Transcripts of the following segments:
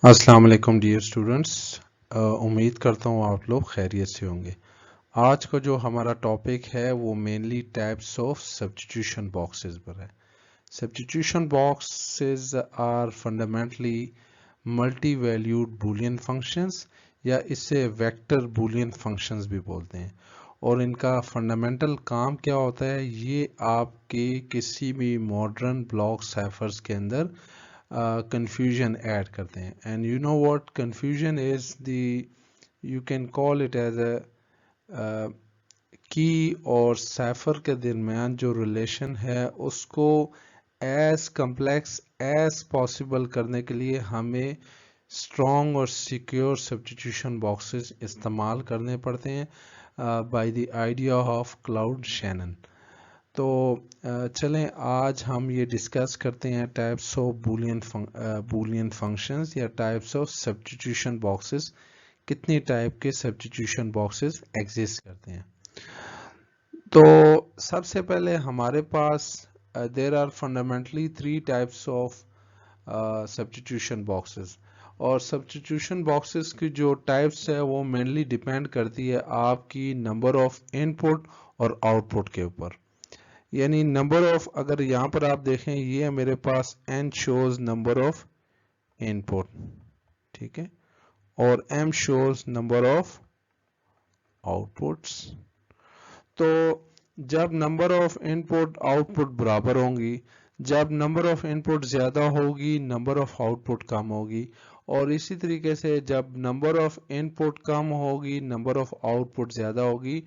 अस्सलाम वालेकुम dear students. उम्मीद करता हूँ आप लोग खैरियत से होंगे। आज का जो हमारा टॉपिक है वो mainly types of substitution boxes पर है। Substitution boxes are fundamentally multi valued Boolean functions या इसे वेक्टर बूलियन फंक्शंस भी बोलते हैं। और इनका फंडामेंटल काम क्या होता है, ये आपके किसी भी मॉडर्न ब्लॉक साइफर्स के अंदर confusion ऐड करते हैं। And you know what confusion is, the you can call it as a की और साइफर के दरमियान जो रिलेशन है उसको एज कम्प्लेक्स एज पॉसिबल करने के लिए हमें स्ट्रॉन्ग और सिक्योर सब्स्टिट्यूशन बॉक्सेस इस्तेमाल करने पड़ते हैं by the idea of Claude Shannon. तो चलें आज हम ये डिस्कस करते हैं टाइप्स ऑफ बूलियन फंक्शंस या टाइप्स ऑफ सब्स्टिट्यूशन बॉक्सेस। कितनी टाइप के सब्स्टिट्यूशन बॉक्सेस एग्जिस्ट करते हैं। तो सबसे पहले हमारे पास there are fundamentally three types of substitution boxes. और सब्स्टिट्यूशन बॉक्सेस की जो टाइप्स है वो मेनली डिपेंड करती है आपकी नंबर ऑफ इनपुट और आउटपुट के ऊपर। यानी नंबर ऑफ, अगर यहाँ पर आप देखें ये है मेरे पास n shows number of input, ठीक है, और m shows number of outputs. तो जब नंबर ऑफ इनपुट आउटपुट बराबर होंगी, जब नंबर ऑफ इनपुट ज्यादा होगी नंबर ऑफ आउटपुट कम होगी, और इसी तरीके से जब नंबर ऑफ इनपुट कम होगी नंबर ऑफ आउटपुट ज्यादा होगी।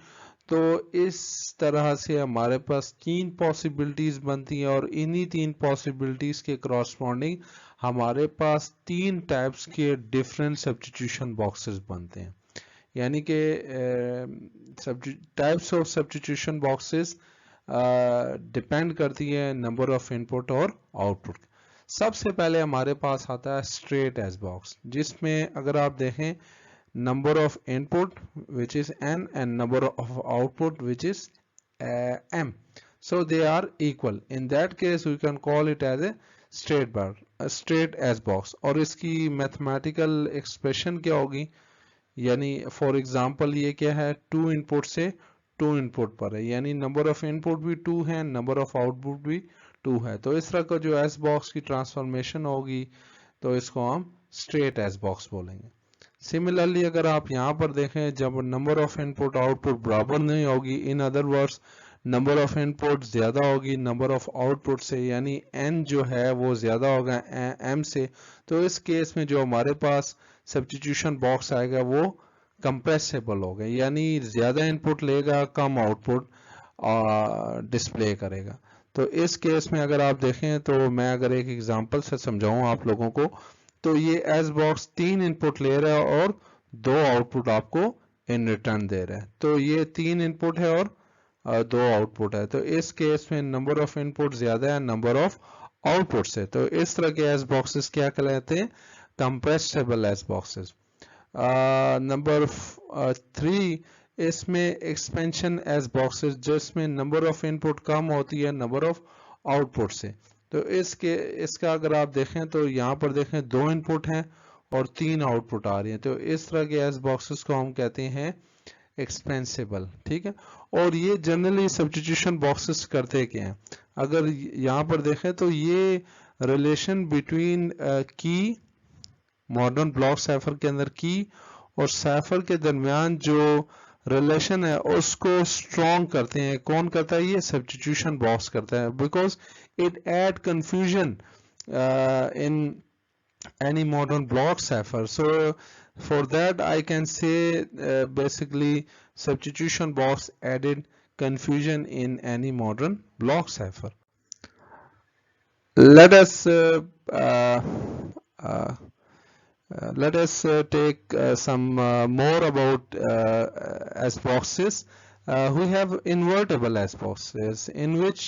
तो इस तरह से हमारे पास तीन पॉसिबिलिटीज बनती हैं और इन्हीं तीन पॉसिबिलिटीज के करस्पॉन्डिंग हमारे पास तीन टाइप्स के डिफरेंट सब्स्टिट्यूशन बॉक्सेस बनते हैं। यानी कि types of substitution boxes depend करती है नंबर ऑफ इनपुट और आउटपुट। सबसे पहले हमारे पास आता है स्ट्रेट एज बॉक्स, जिसमें अगर आप देखें number of input which is n and number of output which is m, so they are equal. In that case we can call it as a straight bar, a straight as box। और इसकी mathematical expression क्या होगी, यानी for example ये क्या है, to input से to input पर है, यानी नंबर ऑफ इनपुट भी टू है नंबर ऑफ आउटपुट भी टू है। तो इस तरह का जो एस बॉक्स की ट्रांसफॉर्मेशन होगी तो इसको हम स्ट्रेट एस बॉक्स बोलेंगे। सिमिलरली अगर आप यहाँ पर देखें, जब नंबर ऑफ इनपुट आउटपुट बराबर नहीं होगी, in other words number of input ज्यादा होगी नंबर ऑफ आउटपुट से, यानी n जो है वो ज्यादा होगा m से, तो इस केस में जो हमारे पास सब्स्टिट्यूशन बॉक्स आएगा वो कंप्रेसिबल होगा, यानी ज्यादा इनपुट लेगा कम आउटपुट डिस्प्ले करेगा। तो इस केस में अगर आप देखें, तो मैं अगर एक एग्जांपल से समझाऊं आप लोगों को, तो ये एस बॉक्स तीन इनपुट ले रहा है और दो आउटपुट आपको इन रिटर्न दे रहा है। तो ये तीन इनपुट है और दो आउटपुट है, तो इस केस में नंबर ऑफ इनपुट ज्यादा है नंबर ऑफ आउटपुट से। तो इस तरह के एस बॉक्सेस क्या कहलाते हैं, कंप्रेसिबल एस बॉक्सेस। नंबर 3, इसमें एक्सपेंशन एस बॉक्सेस, जिसमें नंबर ऑफ इनपुट कम होती है नंबर ऑफ आउटपुट से। तो इसका अगर आप देखें तो यहाँ पर देखें दो इनपुट हैं और तीन आउटपुट आ रही हैं, तो इस तरह के एस बॉक्सेस को हम कहते हैं एक्सपेंसिबल, ठीक है। और ये जनरली सब्स्टिट्यूशन बॉक्सेस करते क्या हैं, अगर यहाँ पर देखें तो ये रिलेशन बिटवीन की, मॉडर्न ब्लॉक साइफर के अंदर की और साइफर के दरमियान जो रिलेशन है उसको स्ट्रॉन्ग करते हैं। कौन करता है, ये सब्स्टिट्यूशन बॉक्स करता है, because it add confusion in any modern block cipher. So for that I can say basically substitution box added confusion in any modern block cipher. Let us uh, uh, let us take some more about S boxes. We have invertible S boxes in which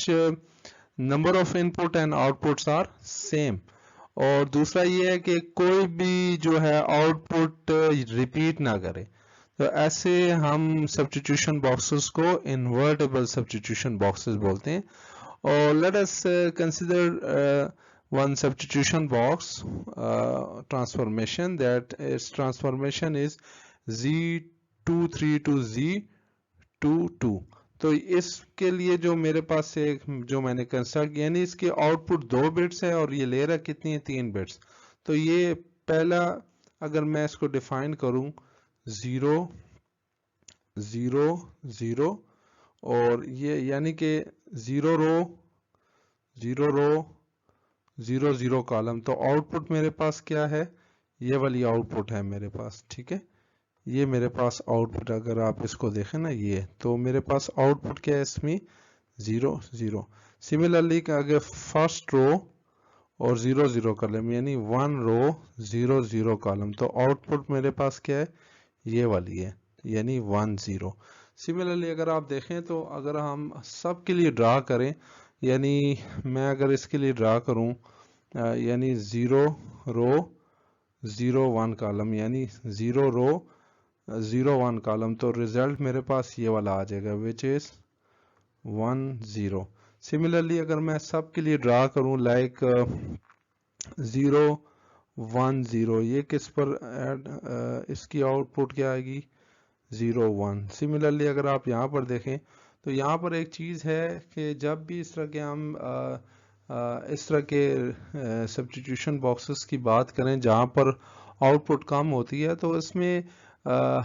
number of input and outputs are same. और दूसरा ये है कि कोई भी जो है output repeat ना करे, तो ऐसे हम सब्स्टिट्यूशन बॉक्सेस को इन्वर्टेबल सब्स्टिट्यूशन बॉक्सेस बोलते हैं। और let us consider one substitution box transformation, that its transformation is Z23 to Z22। तो इसके लिए जो मेरे पास से जो मैंने कंस्ट्रक्ट, यानी इसके आउटपुट 2 बिट्स है और ये ले रहा कितनी है 3 बिट्स। तो ये पहला अगर मैं इसको डिफाइन करूं 0 0 0 और ये यानी कि 0 रो 0 0 कॉलम, तो आउटपुट मेरे पास क्या है, ये वाली आउटपुट है मेरे पास। ठीक है, ये मेरे पास आउटपुट अगर आप इसको देखें ना, ये तो मेरे पास आउटपुट क्या है इसमें 0 0। सिमिलरली अगर फर्स्ट रो और 0 0 कॉलम यानी 1 रो 0 0 कॉलम, तो आउटपुट मेरे पास क्या है, ये वाली है यानी 1 0। सिमिलरली अगर आप देखें तो अगर हम सब के लिए ड्रा करें, यानी मैं अगर इसके लिए ड्रा करूं यानी 0 रो 0 1 कॉलम यानी 0 रो 0 1 कॉलम, तो रिजल्ट मेरे पास ये वाला आ जाएगा विच इज 1 0। सिमिलरली अगर मैं सब के लिए ड्रा करूं लाइक 0 1 0, ये किस पर इसकी आउटपुट क्या आएगी 0 1। सिमिलरली अगर आप यहाँ पर देखें तो यहाँ पर एक चीज़ है कि जब भी इस तरह के हम इस तरह के सब्स्टिट्यूशन बॉक्सेस की बात करें जहाँ पर आउटपुट कम होती है, तो इसमें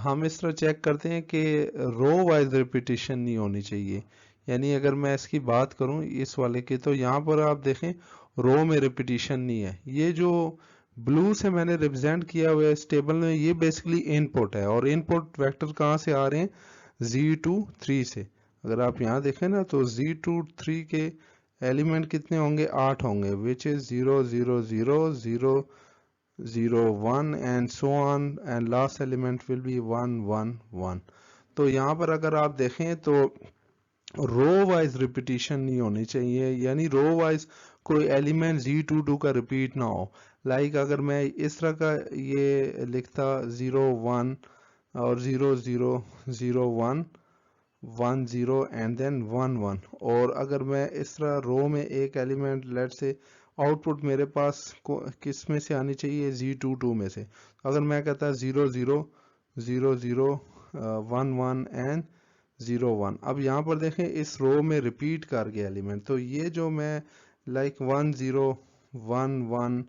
हम इस तरह चेक करते हैं कि रो वाइज रिपीटिशन नहीं होनी चाहिए। यानी अगर मैं इसकी बात करूं इस वाले की, तो यहाँ पर आप देखें रो में रिपीटिशन नहीं है। ये जो ब्लू से मैंने रिप्रेजेंट किया हुआ है इस टेबल में, ये बेसिकली इनपुट है और इनपुट वेक्टर कहाँ से आ रहे हैं Z23 से। अगर आप यहाँ देखें ना तो Z23 के एलिमेंट कितने होंगे 8 होंगे which is 0 0 0 0 0 1 and so on and last element will be 1 1 1। तो यहाँ पर अगर आप देखें तो रो वाइज रिपीटिशन नहीं होनी चाहिए, यानी रो वाइज कोई एलिमेंट Z22 का रिपीट ना हो। लाइक अगर मैं इस तरह का ये लिखता 0 1 और 0 0 0 1 1 0 एंड देन 1 1, और अगर मैं इस तरह रो में एक एलिमेंट लेट से आउटपुट मेरे पास किस में से आनी चाहिए Z22 में से, अगर मैं कहता 0 0 0 0 1 1 एंड 0 1, अब यहाँ पर देखें इस रो में रिपीट कर गया एलिमेंट, तो ये जो मैं लाइक 1 0 1 1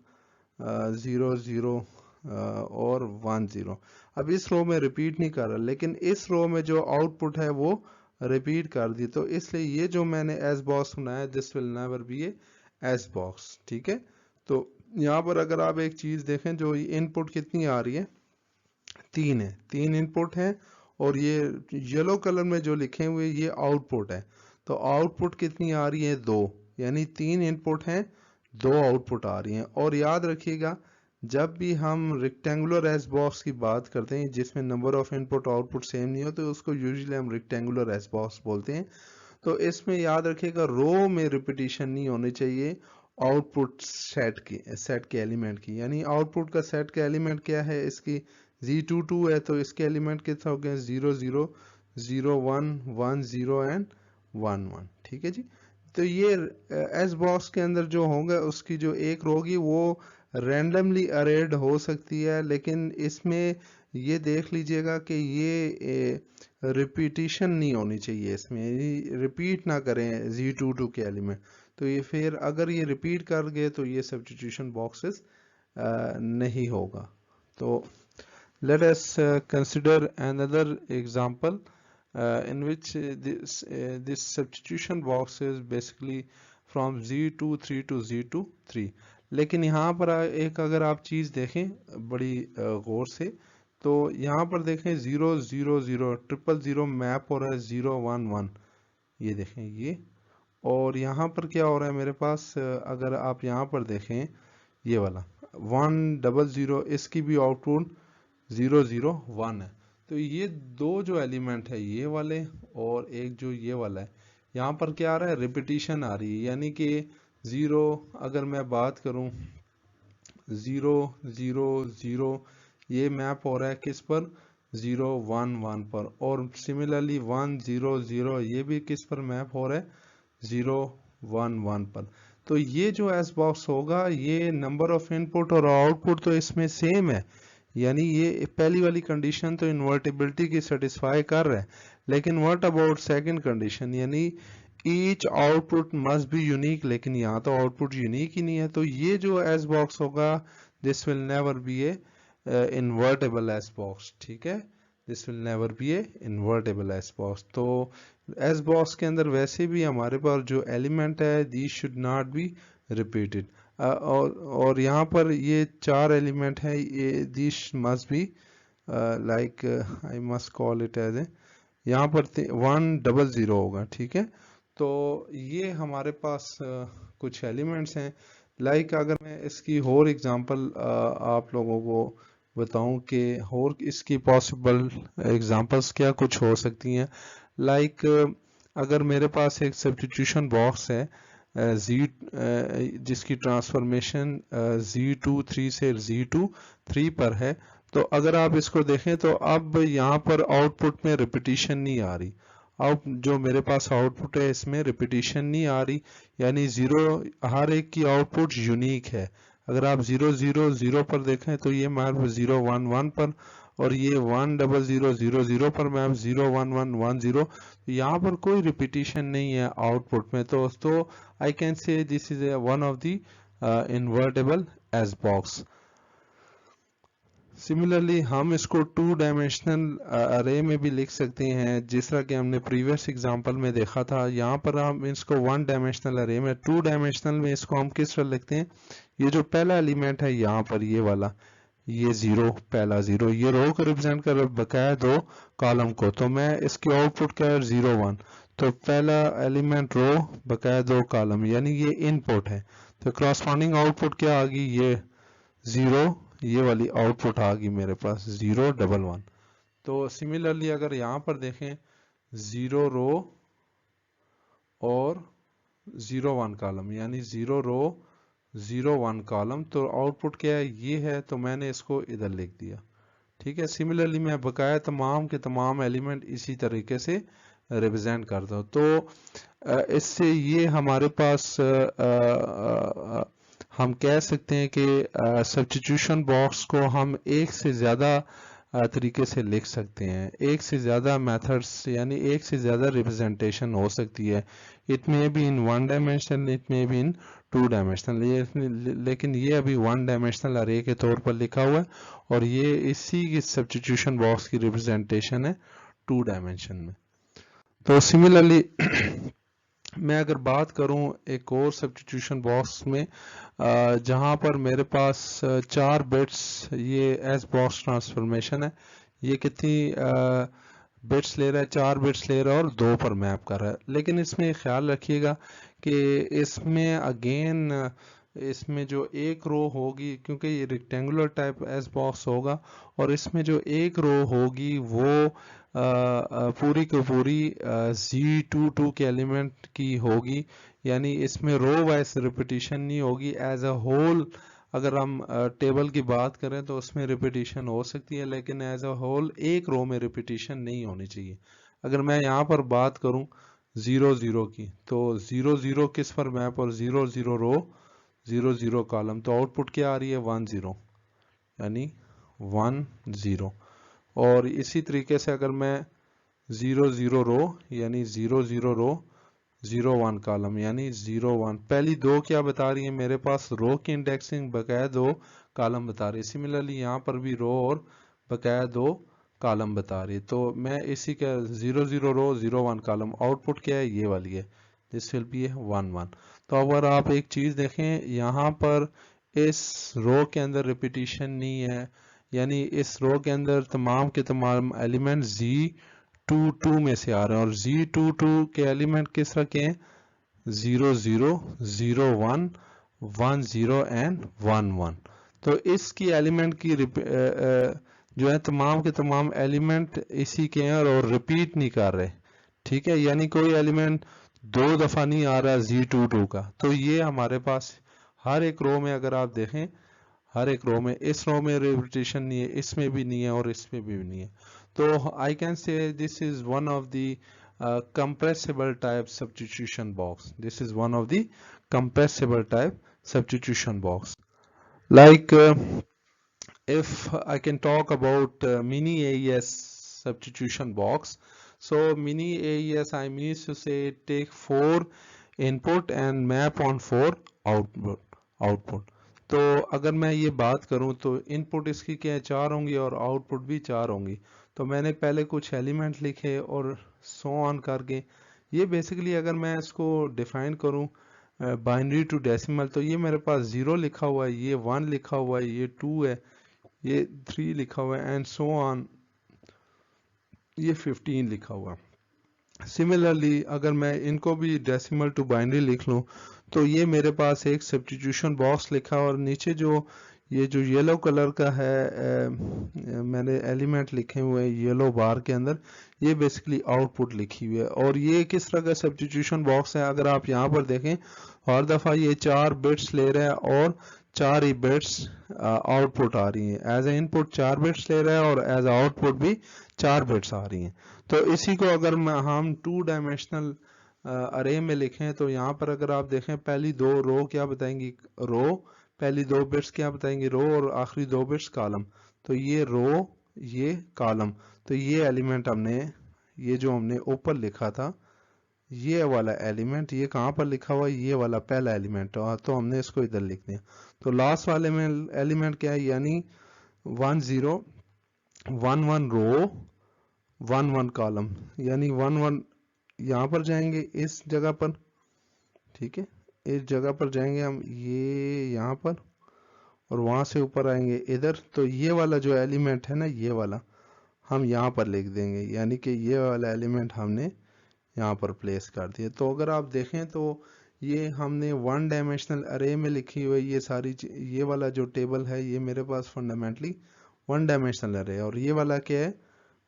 0 0 और 1 0, अब इस रो में रिपीट नहीं कर रहा, लेकिन इस रो में जो आउटपुट है वो रिपीट कर दी, तो इसलिए ये जो मैंने एस बॉक्स बनाया this will never be A S box. ठीक है, तो यहाँ पर अगर आप एक चीज देखें जो इनपुट कितनी आ रही है 3 है, 3 इनपुट है और ये येलो कलर में जो लिखे हुए ये आउटपुट है, तो आउटपुट कितनी आ रही है 2, यानी 3 इनपुट हैं 2 आउटपुट आ रही हैं। और याद रखिएगा जब भी हम रेक्टेंगुलर एस बॉक्स की बात करते हैं जिसमें number of input output same नहीं हो, तो उसको यूजुअली हम रेक्टेंगुलर एस बॉक्स बोलते हैं। तो इसमें याद रखिएगा रो में रिपीटिशन नहीं होनी चाहिए आउटपुट सेट के एलिमेंट की, यानी आउटपुट का सेट का एलिमेंट क्या है इसकी Z22 है, तो इसके एलिमेंट कितना हो गया 0 0 0 1 1 0 एंड 1 1। ठीक है जी, तो ये एस बॉक्स के अंदर जो होगा उसकी जो एक रो होगी वो रैंडमली अरेड हो सकती है, लेकिन इसमें ये देख लीजिएगा कि ये रिपीटिशन नहीं होनी चाहिए, इसमें रिपीट ना करें Z22 के एलिमेंट, तो ये फिर अगर ये रिपीट कर गए तो ये सब्स्टिट्यूशन बॉक्सेस नहीं होगा। तो let us consider another example in which this substitution box is basically from Z23 to Z23। लेकिन यहाँ पर एक अगर आप चीज़ देखें बड़ी गौर से, तो यहाँ पर देखें 0 0 0 0 0 मैप हो रहा है 0 1 1, ये देखें ये, और यहाँ पर क्या हो रहा है मेरे पास अगर आप यहाँ पर देखें ये वाला 1 0 0, इसकी भी आउटपुट 0 0 1 है। तो ये दो जो एलिमेंट है ये वाले और एक जो ये वाला है, यहाँ पर क्या आ रहा है रिपीटिशन आ रही है, यानी कि 0 अगर मैं बात करूं 0 0 0 ये मैप हो रहा है किस पर 0 1 1 पर, और सिमिलरली 1 0 0 ये भी किस पर मैप हो रहा है 0 1 1 पर। तो ये जो एस बॉक्स होगा, ये नंबर ऑफ इनपुट और आउटपुट तो इसमें सेम है, यानी ये पहली वाली कंडीशन तो इन्वर्टिबिलिटी की सेटिस्फाई कर रहा है, लेकिन व्हाट अबाउट सेकंड कंडीशन, यानी each output must be unique, लेकिन यहाँ तो आउटपुट यूनिक ही नहीं है। तो ये जो एस बॉक्स होगा, this will never be a invertible S box, ठीक है, this will never be a invertible S box. तो एस बॉक्स के अंदर वैसे भी हमारे पास जो एलिमेंट है, they should not be repeated, और यहाँ पर ये 4 एलिमेंट है, ये this must be like I must call it as A, यहाँ पर 100 होगा, ठीक है। तो ये हमारे पास कुछ एलिमेंट्स हैं। लाइक अगर मैं इसकी और एग्जांपल आप लोगों को बताऊं कि और इसकी पॉसिबल एग्जांपल्स क्या कुछ हो सकती हैं, लाइक अगर मेरे पास एक सब्स्टिट्यूशन बॉक्स है जिसकी ट्रांसफॉर्मेशन Z23 से Z23 पर है, तो अगर आप इसको देखें तो अब यहाँ पर आउटपुट में रिपीटिशन नहीं आ रही, जो मेरे पास आउटपुट है इसमें रिपीटिशन नहीं आ रही, यानी हर एक की आउटपुट यूनिक है। अगर आप 000 पर देखें तो ये मैप 011 पर, और ये 10000 पर मैप 01110, तो यहाँ पर कोई रिपीटिशन नहीं है आउटपुट में। तो I can say this is one of the invertible S box. Similarly हम इसको 2 डायमेंशनल अरे में भी लिख सकते हैं, जिस तरह कि हमने प्रीवियस एग्जांपल में देखा था। यहाँ पर हम इसको 1 डायमेंशनल अरे में, 2 डायमेंशनल में इसको हम किस तरह लिखते हैं, ये जो पहला एलिमेंट है यहाँ पर ये वाला, ये 0, पहला 0, ये रो को रिप्रेजेंट कर बकाया 2 कॉलम को, तो मैं इसके आउटपुट क्या है 0 1, तो पहला एलिमेंट रो बकाया 2 कॉलम, यानी ये इनपुट है। तो क्रॉसपॉन्डिंग आउटपुट क्या आ गई, ये 0, ये वाली आउटपुट आ गई मेरे पास 0 1 1। तो सिमिलरली अगर यहाँ पर देखें 0 रो और 0 1 कॉलम, यानी 0 रो 0 1 कॉलम, तो आउटपुट क्या है, ये है, तो मैंने इसको इधर लिख दिया, ठीक है। सिमिलरली मैं बकाया तमाम के तमाम एलिमेंट इसी तरीके से रिप्रेजेंट करता हूँ। तो इससे ये हमारे पास हम कह सकते हैं कि सब्स्टिट्यूशन बॉक्स को हम एक से ज़्यादा तरीके से लिख सकते हैं, एक से ज़्यादा मेथड्स, यानी एक से ज़्यादा रिप्रेजेंटेशन हो सकती है। It may be in 1 dimensional, it may be in 2 dimensional, लेकिन ये अभी 1 डायमेंशनल अरे के तौर पर लिखा हुआ है, और ये इसी की सब्स्टिट्यूशन बॉक्स की रिप्रेजेंटेशन है 2 डायमेंशन में। तो सिमिलरली मैं अगर बात करूं एक और सब्स्टिट्यूशन बॉक्स में, जहां पर मेरे पास 4 बिट्स, ये एस बॉक्स ट्रांसफॉर्मेशन है, ये कितनी बिट्स ले रहा है, 4 बिट्स ले रहा है और 2 पर मैप कर रहा है। लेकिन इसमें ख्याल रखिएगा कि इसमें अगेन इसमें जो एक रो होगी, क्योंकि ये रेक्टेंगुलर टाइप एस बॉक्स होगा, और इसमें जो एक रो होगी वो पूरी की पूरी Z22 के एलिमेंट की होगी, यानी इसमें रो वाइज रिपीटिशन नहीं होगी। एज अ होल अगर हम टेबल की बात करें तो उसमें रिपीटिशन हो सकती है, लेकिन एज अ होल एक रो में रिपीटिशन नहीं होनी चाहिए। अगर मैं यहाँ पर बात करूँ 0 0 की, तो 0 0 किस पर मैप, और 0 0 रो 0 0 कॉलम, तो आउटपुट क्या आ रही है 1 0, यानी 1 0। और इसी तरीके से अगर मैं 0 0 रो, यानी 0 0 रो 0 1 कॉलम, यानी 0 1, पहली 2 क्या बता रही है, मेरे पास रो की इंडेक्सिंग बकाया 2 कॉलम बता रही है। सिमिलरली यहाँ पर भी रो और बकाया 2 कॉलम बता रही है। तो मैं इसी का 0 0 रो 0 1 कॉलम, आउटपुट क्या है, ये वाली है, दिस विल बी 1 1। तो अगर आप एक चीज देखें, यहाँ पर इस रो के अंदर रिपीटिशन नहीं है, यानी इस रो के अंदर तमाम के तमाम एलिमेंट Z22 में से आ रहे हैं, और Z22 के एलिमेंट किस तरह के हैं, 0 0 0 1 1 0 एंड 1 1। तो इसकी एलिमेंट की जो है तमाम के तमाम एलिमेंट इसी के हैं और रिपीट नहीं कर रहे, ठीक है, यानी कोई एलिमेंट 2 दफा नहीं आ रहा Z22 का। तो ये हमारे पास हर एक रो में अगर आप देखें, हर एक रो में, इस रो में रिपीटिशन नहीं है, इसमें भी नहीं है, और इसमें भी नहीं है। तो I can say this is one of the compressible type substitution box. This is one of the compressible type substitution box. Like if I can talk about mini AES substitution box. So mini AES, I mean to say, take 4 input and map on 4 output. तो अगर मैं ये बात करूं तो input इसकी क्या है, 4 होंगी और आउटपुट भी 4 होंगी। तो मैंने पहले कुछ एलिमेंट लिखे और सो ऑन करके, ये बेसिकली अगर मैं इसको डिफाइन करूं बाइनरी टू डेसिमल, तो ये मेरे पास 0 लिखा हुआ है, ये 1 लिखा हुआ है, ये 2 है, ये 3 लिखा हुआ है, एंड सो ऑन, ये 15 लिखा हुआ है। सिमिलरली अगर मैं इनको भी डेसिमल टू बाइनरी लिख लूं, तो ये मेरे पास एक सब्स्टिट्यूशन बॉक्स लिखा, और नीचे जो ये जो येलो कलर का है मैंने एलिमेंट लिखे हुए हैं येलो बार के अंदर, ये बेसिकली आउटपुट लिखी हुई है। और ये किस तरह का सब्स्टिट्यूशन बॉक्स है, अगर आप यहाँ पर देखें, हर दफ़ा ये 4 बिट्स ले रहा है और 4 ही बिट्स आउटपुट आ रही हैं। एज ए इनपुट 4 बिट्स ले रहा है और एज आउटपुट भी 4 बिट्स आ रही हैं। तो इसी को अगर हम 2 डायमेंशनल अरे में लिखें, तो यहाँ पर अगर आप देखें, पहली 2 रो क्या बताएंगी, रो, पहली 2 बिट्स क्या बताएंगी, रो, और आखिरी 2 बिट्स कॉलम। तो ये रो, ये कॉलम। तो ये एलिमेंट हमने, ये जो हमने ऊपर लिखा था, ये वाला एलिमेंट, ये कहाँ पर लिखा हुआ है, ये वाला पहला एलिमेंट, तो हमने इसको इधर लिख दिया। तो लास्ट वाले में एलिमेंट क्या है, यानी 1 0 1 1 रो 1 1 कॉलम, यानी 1 1 यहाँ पर जाएंगे इस जगह पर, ठीक है, इस जगह पर जाएंगे हम, ये यहाँ पर, और वहां से ऊपर आएंगे इधर। तो ये वाला जो एलिमेंट है ना, ये वाला हम यहाँ पर लिख देंगे, यानी कि ये वाला एलिमेंट हमने यहाँ पर प्लेस कर दिया। तो अगर आप देखें तो ये हमने 1 डायमेंशनल अरे में लिखी हुई ये सारी, ये वाला जो टेबल है, ये मेरे पास फंडामेंटली 1 डायमेंशनल अरे, और ये वाला क्या है,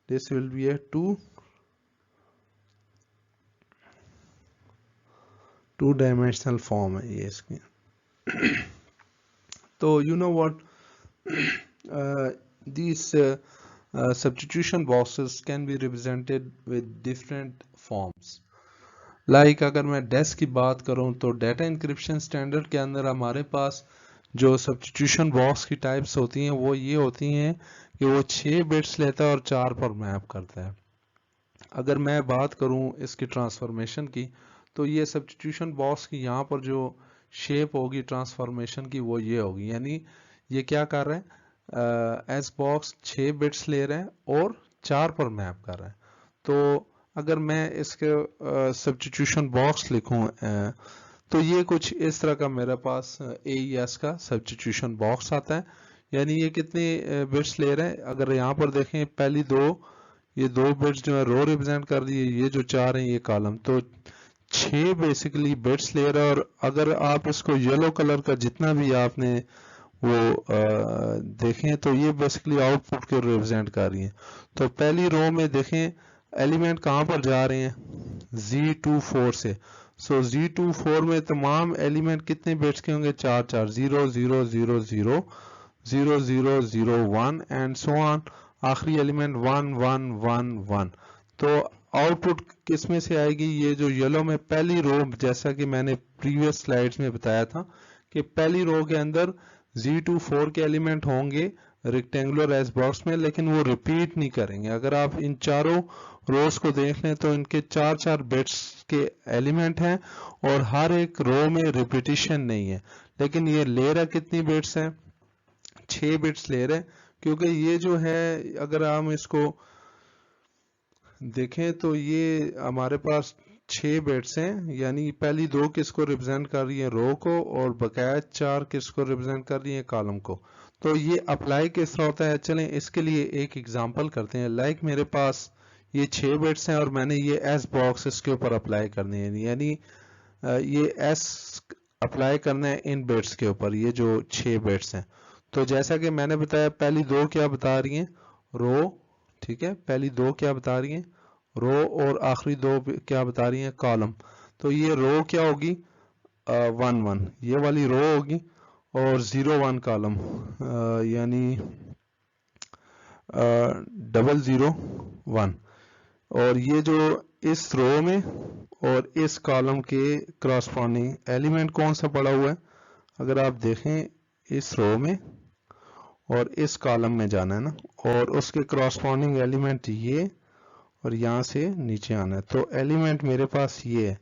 this will be A 2 dimensional form है ये इसकी। तो you know what, these substitution boxes can be represented with different forms. Like अगर मैं डेस्क की बात करूं, तो डाटा इंक्रिप्शन स्टैंडर्ड के अंदर हमारे पास जो सब्स्टिट्यूशन बॉक्स की टाइप्स होती हैं वो ये होती हैं कि वो 6 बिट्स लेता है और 4 पर मैप करता है। अगर मैं बात करूं इसकी ट्रांसफॉर्मेशन की, तो ये सब्स्टिट्यूशन बॉक्स की यहाँ पर जो शेप होगी ट्रांसफॉर्मेशन की, वो ये होगी, यानी ये क्या कर रहे हैं, एस बॉक्स 6 बिट्स ले रहे हैं और 4 पर मैप कर रहे हैं। तो अगर मैं इसके सब्स्टिट्यूशन बॉक्स लिखूं, तो ये कुछ इस तरह का मेरे पास AES का सब्स्टिट्यूशन बॉक्स आता है। यानी ये कितने बिट्स ले रहे हैं, अगर यहाँ पर देखें, पहली 2, ये 2 बिट्स जो है रो रिप्रेजेंट कर दिए, ये जो 4 हैं ये कॉलम, तो 6 बेसिकली बिट्स ले रहा है। और अगर आप इसको येलो कलर का जितना भी आपने वो देखें, तो ये बेसिकली आउटपुट को रिप्रेजेंट कर रही है। तो पहली रो में देखें एलिमेंट कहाँ पर जा रहे हैं, Z24 से। सो Z24 में तमाम एलिमेंट कितने बिट्स के होंगे, 4 4, 0 0 0 0 0 0 0 1 एंड सो ऑन, आखिरी एलिमेंट 1 1 1 1। तो आउटपुट किस में से आएगी, ये जो येलो में पहली रो, जैसा कि मैंने प्रीवियस स्लाइड्स में बताया था कि पहली रो के अंदर Z24 के एलिमेंट होंगे रेक्टेंगुलर एस बॉक्स में, लेकिन वो रिपीट नहीं करेंगे। अगर आप इन चारों रोज को देख लें तो इनके 4 4 बिट्स के एलिमेंट हैं और हर एक रो में रिपीटिशन नहीं है। लेकिन ये ले रहा कितनी बिट्स हैं, 6 बिट्स ले रहे हैं, क्योंकि ये जो है अगर हम इसको देखें तो ये हमारे पास 6 बिट्स हैं, यानी पहली 2 किसको रिप्रेजेंट कर रही है, रो को, और बकाया 4 किसको रिप्रेजेंट कर रही है, कॉलम को। तो ये अप्लाई किस तरह होता है, चलें इसके लिए एक एग्जांपल करते हैं। लाइक मेरे पास ये 6 बिट्स हैं और मैंने ये एस बॉक्स इसके ऊपर अप्लाई करने हैं, यानी ये एस अप्लाई करना है इन बिट्स के ऊपर, ये जो 6 बिट्स हैं। तो जैसा कि मैंने बताया, पहली 2 क्या बता रही हैं, रो, ठीक है, पहली 2 क्या बता रही हैं, रो, और आखिरी 2 क्या बता रही हैं, कॉलम। तो ये रो क्या होगी, 1 1, ये वाली रो होगी, और 0 1 कॉलम, यानी 0 0 1। और ये जो इस रो में और इस कॉलम के क्रॉसपॉन्डिंग एलिमेंट कौन सा पड़ा हुआ है। अगर आप देखें इस रो में और इस कॉलम में जाना है ना, और उसके क्रॉसपॉन्डिंग एलिमेंट ये, और यहाँ से नीचे आना है, तो एलिमेंट मेरे पास ये है।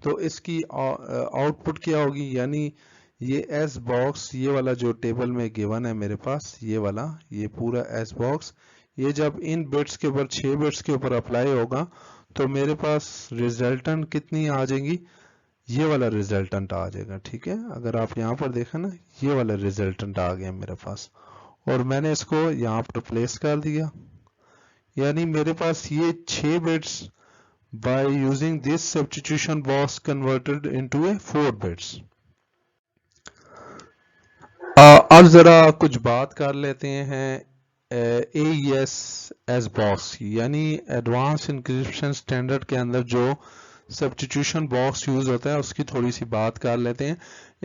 तो इसकी आउटपुट क्या होगी, यानी ये एस बॉक्स, ये वाला जो टेबल में गिवन है मेरे पास, ये वाला, ये पूरा एस बॉक्स, ये जब इन बिट्स के ऊपर 6 बिट्स के ऊपर अप्लाई होगा तो मेरे पास रिजल्टेंट कितनी आ जाएंगी, ये वाला रिजल्टेंट आ जाएगा। ठीक है, अगर आप यहाँ पर देखें ना, ये वाला रिजल्टेंट आ गया मेरे पास, और मैंने इसको यहाँ पर प्लेस कर दिया, यानी मेरे पास ये 6 bits by using this substitution box converted into a 4 bits। अब जरा कुछ बात कर लेते हैं AES as box, यानी एडवांस इंक्रिप्शन स्टैंडर्ड के अंदर जो सब्स्टिट्यूशन बॉक्स यूज होता है उसकी थोड़ी सी बात कर लेते हैं।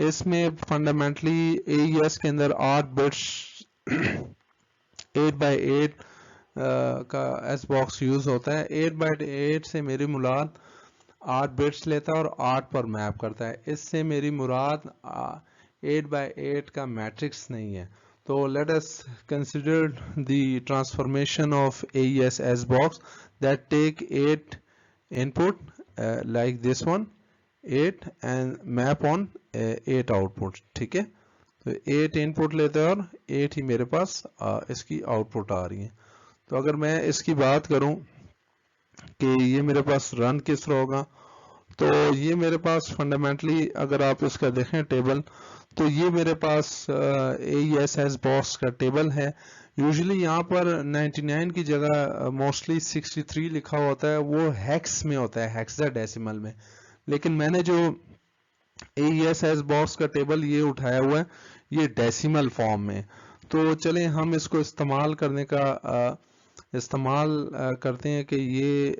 इसमें फंडामेंटली AES के अंदर 8 बिट्स 8 by 8 का एस बॉक्स यूज होता है। 8 by 8 से मेरी मुराद 8 बिट्स लेता है और 8 पर मैप करता है। इससे मेरी मुराद 8 by 8 का मैट्रिक्स नहीं है। तो let us consider the transformation of AES S box that take 8 input like this one 8 and map on 8 output. ठीक है, तो 8 इनपुट लेते हैं और 8 ही मेरे पास इसकी आउटपुट आ रही है। तो अगर मैं इसकी बात करूं कि ये मेरे पास रन किस तरह होगा, तो ये मेरे पास फंडामेंटली अगर आप इसका देखें टेबल, तो ये मेरे पास AES बॉक्स का टेबल है। यूजुअली यहाँ पर 99 की जगह मोस्टली 63 लिखा होता है, वो हेक्स में होता है, हेक्साडेसिमल में। लेकिन मैंने जो AES बॉक्स का टेबल ये उठाया हुआ है, ये डेसिमल फॉर्म में। तो चलें हम इसको इस्तेमाल करने का करते हैं कि ये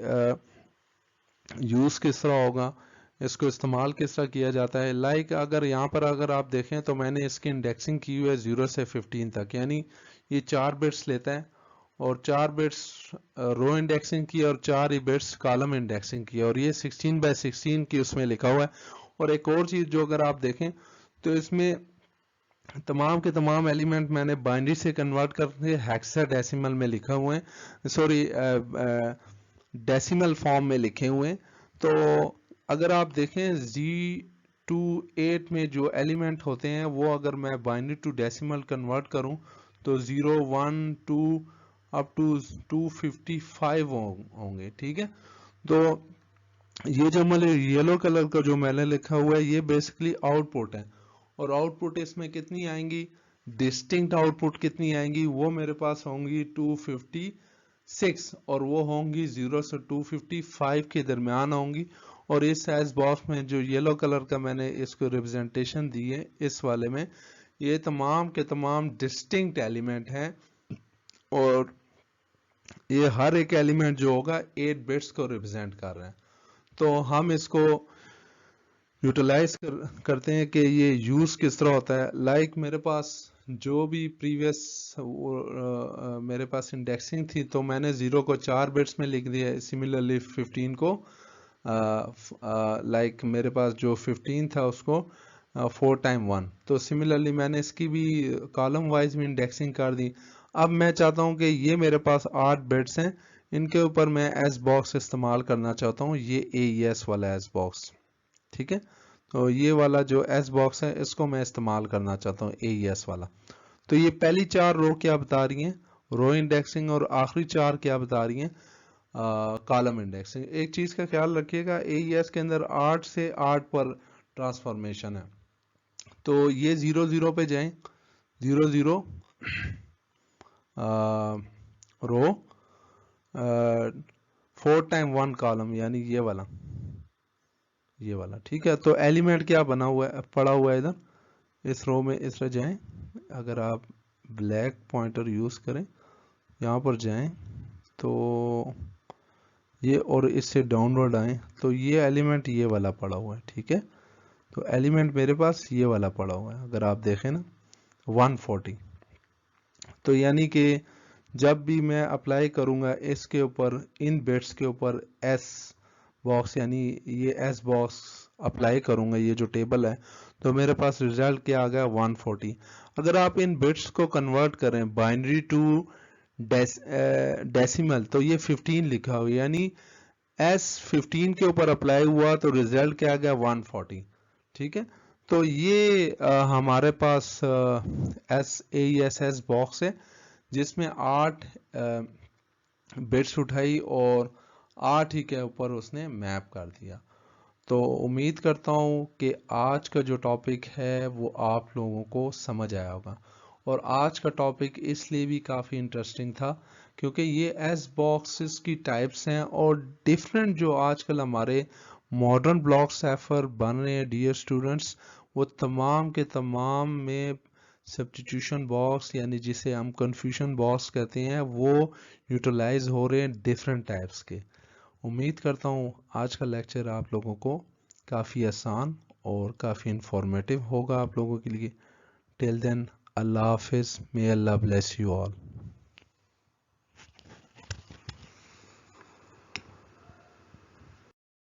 यूज किस तरह होगा, इसको इस्तेमाल किस तरह किया जाता है। लाइक अगर यहाँ पर अगर आप देखें तो मैंने इसकी इंडेक्सिंग की हुई है 0 से 15 तक, यानी ये 4 बिट्स लेता है और 4 बिट्स रो इंडेक्सिंग की और 4 ही बिट्स कॉलम इंडेक्सिंग की, और ये 16 by 16 की उसमें लिखा हुआ है। और एक और चीज जो अगर आप देखें तो इसमें तमाम के तमाम एलिमेंट मैंने बाइनरी से कन्वर्ट करके हेक्साडेसिमल में लिखा हुए हैं, सॉरी डेसिमल फॉर्म में लिखे हुए हैं। तो अगर आप देखें Z28 में जो एलिमेंट होते हैं वो अगर मैं बाइनरी टू डेसिमल कन्वर्ट करूं तो 0 1 2 अप टू 255 होंगे। ठीक है, तो ये जो मैंने येलो कलर का जो मैंने लिखा हुआ है ये बेसिकली आउटपुट है, और आउटपुट इसमें कितनी आएंगी, डिस्टिंक्ट आउटपुट कितनी आएंगी, वो मेरे पास होंगी 256, और वो होंगी 0 से 255 के दरमियान होंगी। और इस साइज बॉक्स में जो येलो कलर का मैंने इसको रिप्रेजेंटेशन दी है इस वाले में, ये तमाम के तमाम डिस्टिंक्ट एलिमेंट हैं, और ये हर एक एलिमेंट जो होगा 8 बिट्स को रिप्रेजेंट कर रहे हैं। तो हम इसको यूटिलाइज करते हैं कि ये यूज किस तरह होता है। लाइक मेरे पास जो भी प्रीवियस मेरे पास इंडेक्सिंग थी तो मैंने 0 को 4 बिट्स में लिख दिया है, सिमिलरली 15 को लाइक मेरे पास जो 15 था उसको 4 टाइम 1, तो सिमिलरली मैंने इसकी भी कॉलम वाइज में इंडेक्सिंग कर दी। अब मैं चाहता हूं कि ये मेरे पास 8 बिट्स हैं, इनके ऊपर मैं एस बॉक्स इस्तेमाल करना चाहता हूं, ये AES वाला एस बॉक्स। ठीक है, तो ये वाला जो एस बॉक्स है इसको मैं इस्तेमाल करना चाहता हूँ AES वाला। तो ये पहली 4 रो क्या बता रही हैं, रो इंडेक्सिंग, और आखिरी 4 क्या बता रही हैं, कॉलम इंडेक्सिंग। एक चीज का ख्याल रखिएगा, AES के अंदर 8 से 8 पर ट्रांसफॉर्मेशन है, तो ये 0 0 पे जाएं, 0 0 रो 4 टाइम 1 कॉलम, यानी ये वाला, ये वाला। ठीक है, तो एलिमेंट क्या बना हुआ है, पड़ा हुआ है इधर इस रो में, इस तरह जाएं, अगर आप ब्लैक पॉइंटर यूज करें यहाँ पर जाएं तो ये, और इससे डाउनवर्ड आए तो ये एलिमेंट ये वाला पड़ा हुआ है। ठीक है, तो एलिमेंट मेरे पास ये वाला पड़ा हुआ है, अगर आप देखें ना 140। तो यानी कि जब भी मैं अप्लाई करूंगा इसके ऊपर, इन बिट्स के ऊपर एस बॉक्स यानी ये एस बॉक्स अप्लाई करूंगा, ये जो टेबल है, तो मेरे पास रिजल्ट क्या आ गया 140। अगर आप इन बिट्स को कन्वर्ट करें बाइनरी टू डेसिमल तो ये 15 लिखा हुआ, यानी एस 15 के ऊपर अप्लाई हुआ तो रिजल्ट क्या आ गया 140। ठीक है, तो ये हमारे पास एस बॉक्स है जिसमें 8 बिट्स उठाई और 8 ही के ऊपर उसने मैप कर दिया। तो उम्मीद करता हूँ कि आज का जो टॉपिक है वो आप लोगों को समझ आया होगा। और आज का टॉपिक इसलिए भी काफ़ी इंटरेस्टिंग था क्योंकि ये एस बॉक्सेस की टाइप्स हैं और डिफरेंट जो आजकल हमारे मॉडर्न ब्लॉक साइफर बन रहे हैं डियर स्टूडेंट्स, वो तमाम के तमाम में सब्स्टिट्यूशन बॉक्स यानी जिसे हम कन्फ्यूजन बॉक्स कहते हैं वो यूटिलाइज हो रहे हैं डिफरेंट टाइप्स के। उम्मीद करता हूँ आज का लेक्चर आप लोगों को काफ़ी आसान और काफ़ी इंफॉर्मेटिव होगा आप लोगों के लिए। टिल देन, अल्लाह हाफिज़, मे अल्लाह ब्लेस यू ऑल।